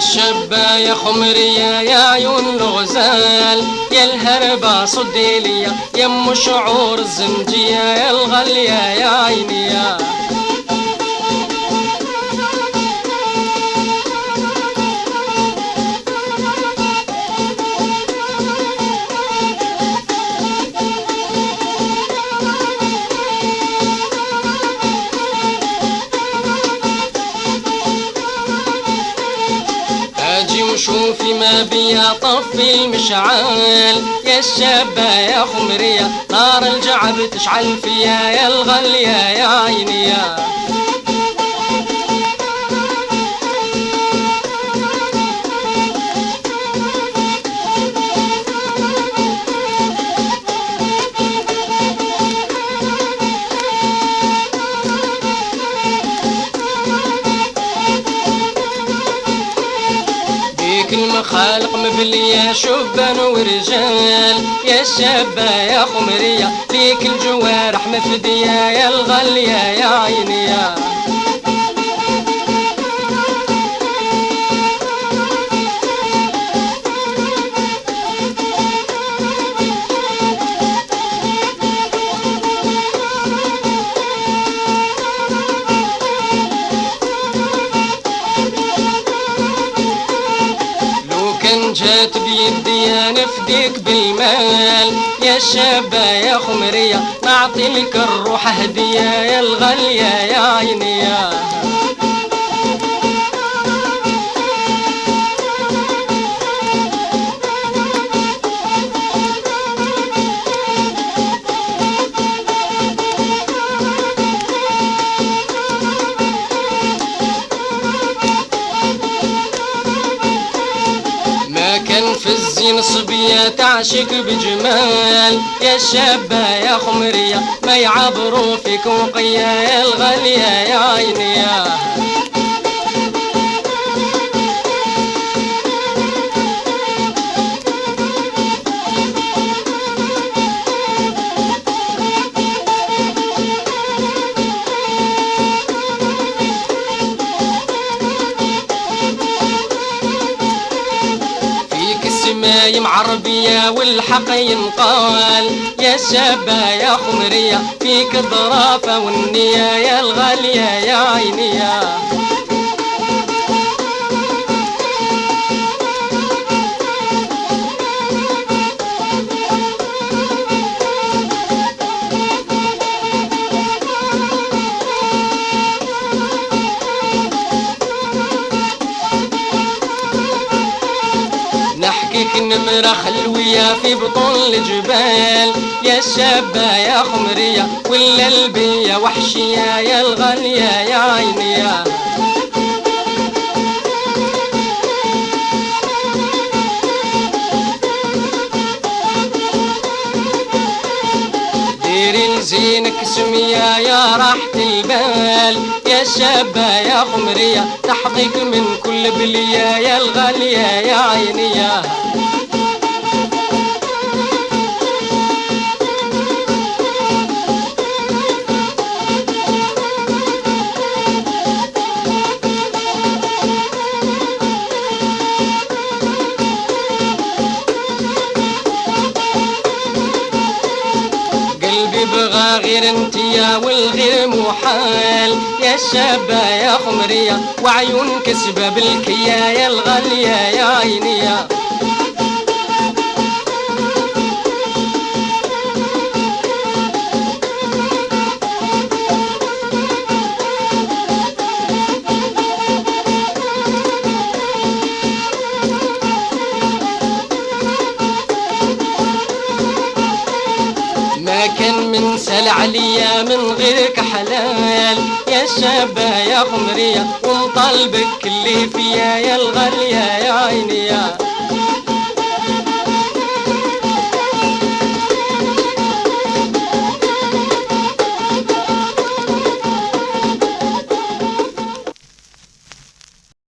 الشابة يا خمرية يا عيون الغزال، يا الهربة صدي ليا يا ام شعور الزنجية، يا الغالية يا عيني يا وشوفي ما بيا طفي المشعال، يا الشابة يا خمرية نار الجعب تشعل فيا، يا الغالية يا عيني يا المخالق مبلية شبان ورجال، يا الشابة يا خمرية ليك الجوارح مفدية، يا الغالية يا عيني يا جات بيدي نفديك بالمال، يا الشابة يا خمرية نعطي لك الروح هدية، يا الغالية يا عيني يا في الزين صبية تعشق بجمال، يا الشابة يا خمرية ما يعبروا فيك وقيا، يا الغالية يا عيني يا السمايم عربية والحق ينقال، يا الشابة يا خمرية فيك الظرافة والنية، يا الغالية يا عيني يا نمرة خلوية في بطون الجبال، يا الشابة يا خمرية ولا البية وحشية، يا الغالية يا عيني يا ديري لزينك سمية يا راحة البال، يا الشابة يا خمرية تحظيك من كل بلية، يا الغالية يا عيني يا بغى غير انتيا والغير محال، يا الشابة يا خمرية وعيون كسبة بالكيا، يا الغالية يا عيني يا كان من سال عليا من غيرك حلال، يا الشابة يا خمرية ومطالبك اللي فيا، يا الغالية يا عيني يا